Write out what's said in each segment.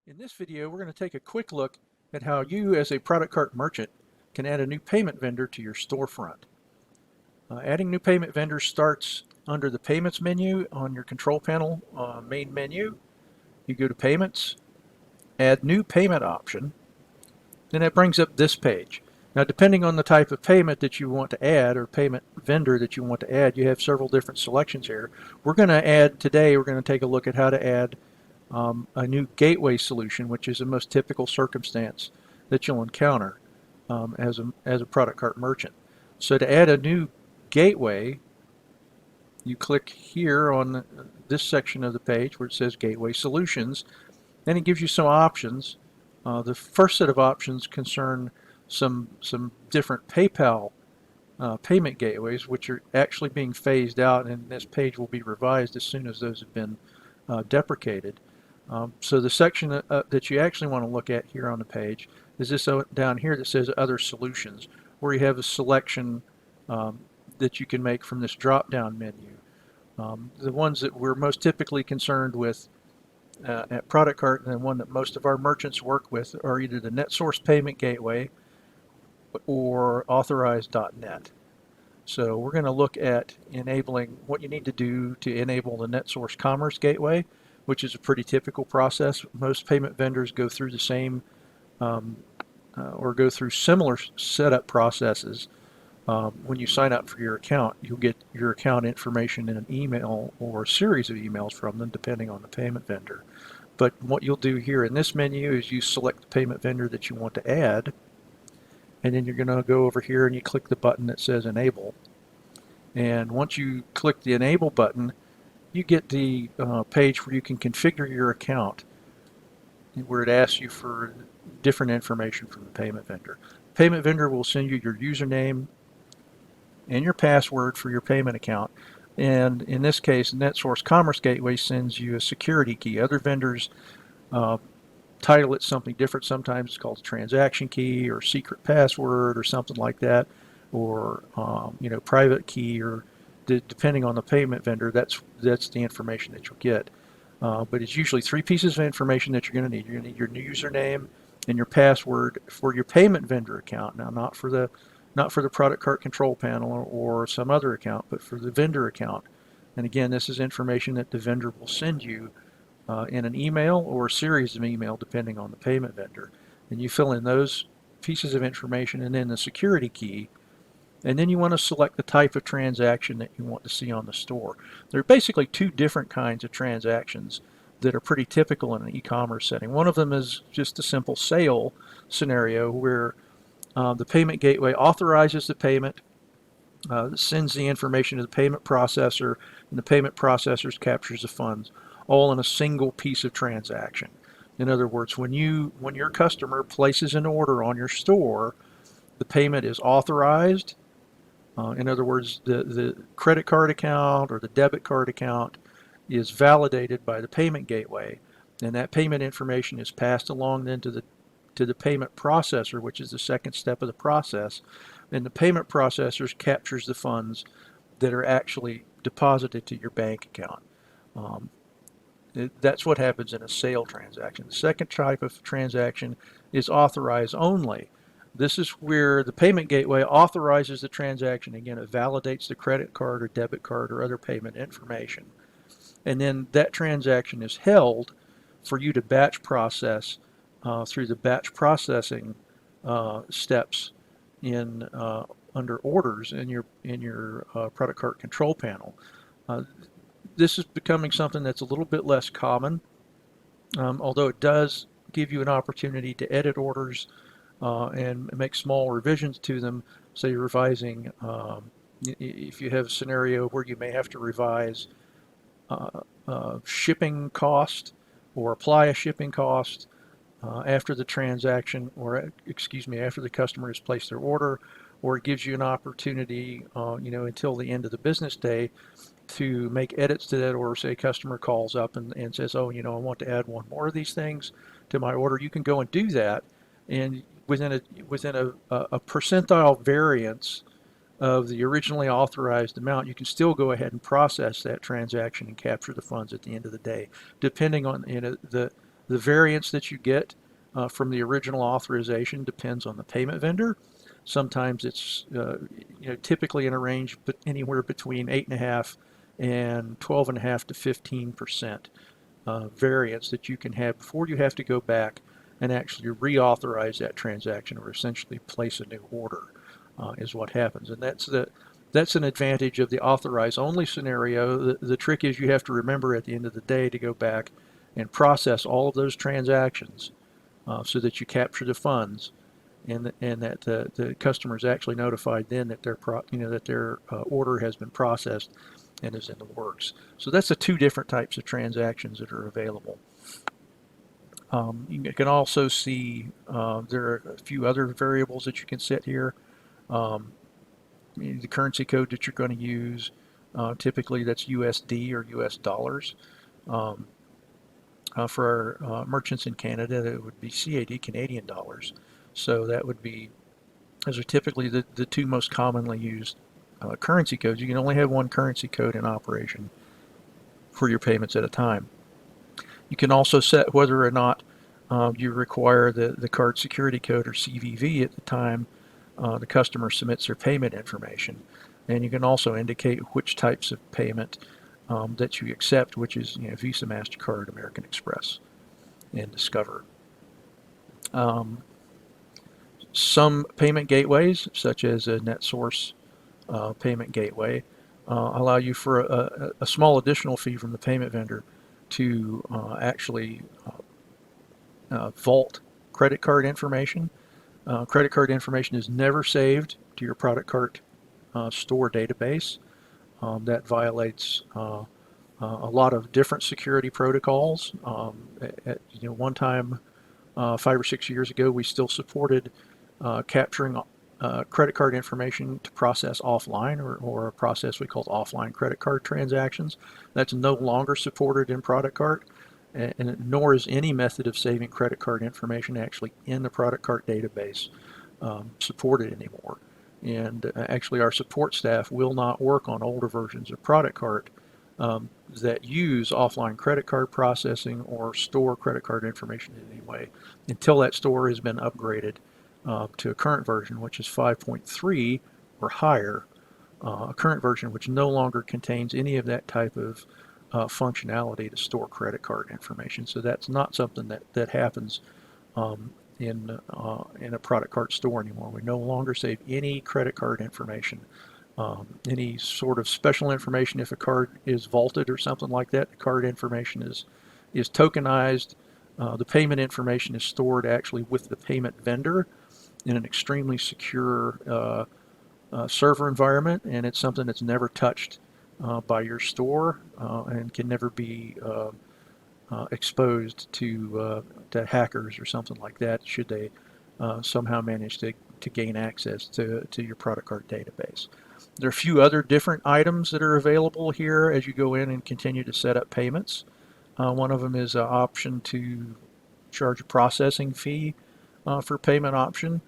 In this video, we're going to take a quick look at how you as a ProductCart merchant can add a new payment vendor to your storefront. Adding new payment vendors starts under the Payments menu on your control panel main menu. You go to Payments, Add New Payment option, then it brings up this page. Now, depending on the type of payment that you want to add or payment vendor that you want to add, you have several different selections here. We're going to add today, we're going to take a look at how to add a new gateway solution, which is the most typical circumstance that you'll encounter as a ProductCart merchant. So to add a new gateway, you click here on this section of the page where it says Gateway Solutions. Then it gives you some options. The first set of options concern some different PayPal payment gateways, which are actually being phased out, and this page will be revised as soon as those have been deprecated. So the section that you actually want to look at here on the page is this down here that says Other Solutions, where you have a selection that you can make from this drop-down menu. The ones that we're most typically concerned with at ProductCart, and the one that most of our merchants work with, are either the NetSource Payment Gateway or Authorize.net. So we're going to look at enabling what you need to do to enable the NetSource Commerce Gateway, which is a pretty typical process. Most payment vendors go through the same or go through similar setup processes. When you sign up for your account, you'll get your account information in an email or a series of emails from them, depending on the payment vendor. But what you'll do here in this menu is you select the payment vendor that you want to add, and then you're going to go over here and you click the button that says Enable. And once you click the Enable button, you get the page where you can configure your account, where it asks you for different information from the payment vendor. The payment vendor will send you your username and your password for your payment account. And in this case, NetSource Commerce Gateway sends you a security key. Other vendors title it something different. Sometimes it's called a transaction key or secret password or something like that, or private key, or depending on the payment vendor, that's the information that you'll get. But it's usually three pieces of information that you're going to need. You're going to need your username and your password for your payment vendor account. Now, not for the ProductCart control panel or some other account, but for the vendor account. And again, this is information that the vendor will send you in an email or a series of email, depending on the payment vendor. And you fill in those pieces of information and then the security key. And then you want to select the type of transaction that you want to see on the store. There are basically two different kinds of transactions that are pretty typical in an e-commerce setting. One of them is just a simple sale scenario where the payment gateway authorizes the payment, sends the information to the payment processor, and the payment processor captures the funds, all in a single piece of transaction. In other words, when your customer places an order on your store, the payment is authorized. In other words, the credit card account or the debit card account is validated by the payment gateway, and that payment information is passed along then to the payment processor, which is the second step of the process, and the payment processor captures the funds that are actually deposited to your bank account. That's what happens in a sale transaction. The second type of transaction is authorized only. This is where the payment gateway authorizes the transaction. Again, it validates the credit card or debit card or other payment information. And then that transaction is held for you to batch process through the batch processing steps in under orders in your ProductCart control panel. This is becoming something that's a little bit less common, although it does give you an opportunity to edit orders and make small revisions to them. Say revising, if you have a scenario where you may have to revise shipping cost or apply a shipping cost after the transaction, or excuse me, after the customer has placed their order, or it gives you an opportunity, until the end of the business day to make edits to that order. Say a customer calls up and says, oh, I want to add one more of these things to my order. You can go and do that, and within a percentile variance of the originally authorized amount, you can still go ahead and process that transaction and capture the funds at the end of the day, depending on the The variance that you get from the original authorization depends on the payment vendor. Sometimes it's typically in a range but anywhere between 8.5 and 12.5 to 15% variance that you can have before you have to go back and actually reauthorize that transaction, or essentially place a new order, is what happens. And that's an advantage of the authorize only scenario. The trick is you have to remember at the end of the day to go back and process all of those transactions so that you capture the funds, and that the customer is actually notified then that their order has been processed and is in the works. So that's the two different types of transactions that are available. You can also see there are a few other variables that you can set here. The currency code that you're going to use, typically that's USD or US dollars. For our merchants in Canada, it would be CAD, Canadian dollars. So that would be, those are typically the two most commonly used currency codes. You can only have one currency code in operation for your payments at a time. You can also set whether or not you require the card security code, or CVV, at the time the customer submits their payment information. And you can also indicate which types of payment that you accept, which is Visa, MasterCard, American Express, and Discover. Some payment gateways, such as a NetSource payment gateway, allow you for a small additional fee from the payment vendor to actually vault credit card information. Credit card information is never saved to your ProductCart store database. That violates a lot of different security protocols. One time, 5 or 6 years ago, we still supported capturing credit card information to process offline, or a process we called offline credit card transactions. That's no longer supported in ProductCart, and nor is any method of saving credit card information actually in the ProductCart database supported anymore. And actually, our support staff will not work on older versions of ProductCart that use offline credit card processing or store credit card information in any way until that store has been upgraded to a current version, which is 5.3 or higher, a current version which no longer contains any of that type of functionality to store credit card information. So that's not something that happens in a ProductCart store anymore. We no longer save any credit card information. Any sort of special information, if a card is vaulted or something like that, the card information is tokenized. The payment information is stored actually with the payment vendor in an extremely secure server environment, and it's something that's never touched by your store and can never be exposed to hackers or something like that, should they somehow manage to gain access to your ProductCart database. There are a few other different items that are available here as you go in and continue to set up payments. One of them is an option to charge a processing fee for payment option.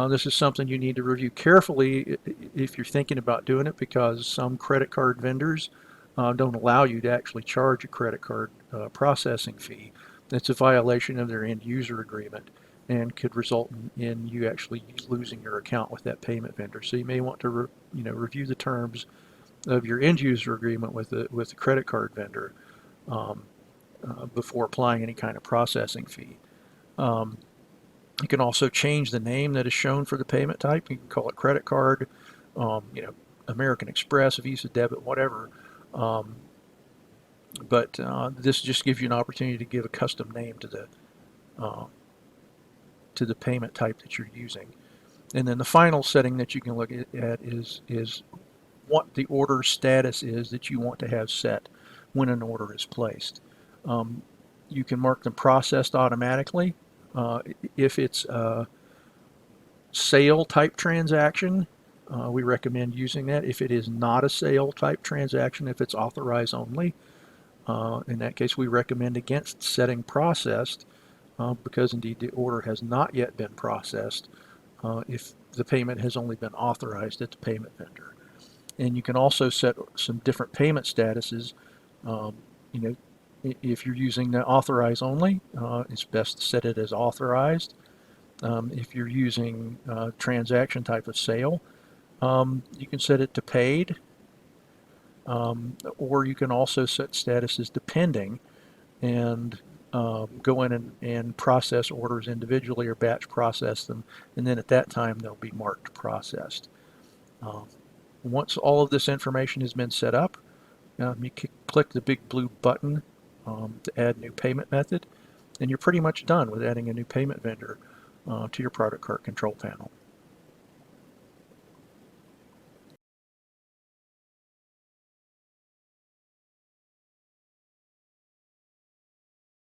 This is something you need to review carefully if you're thinking about doing it, because some credit card vendors don't allow you to actually charge a credit card processing fee. That's a violation of their end user agreement and could result in you actually losing your account with that payment vendor. So you may want to review the terms of your end user agreement with the credit card vendor before applying any kind of processing fee. You can also change the name that is shown for the payment type. You can call it credit card, American Express, Visa, debit, whatever. But this just gives you an opportunity to give a custom name to the payment type that you're using. And then the final setting that you can look at is what the order status is that you want to have set when an order is placed. You can mark them processed automatically. If it's a sale type transaction, we recommend using that. If it is not a sale type transaction, if it's authorized only, in that case we recommend against setting processed, because indeed the order has not yet been processed if the payment has only been authorized at the payment vendor. And you can also set some different payment statuses. If you're using the authorize only, it's best to set it as authorized. If you're using transaction type of sale, you can set it to paid, or you can also set status as depending and go in and process orders individually or batch process them, and then at that time they'll be marked processed. Um, Once all of this information has been set up, you click the big blue button to add new payment method, and you're pretty much done with adding a new payment vendor to your product cart control panel.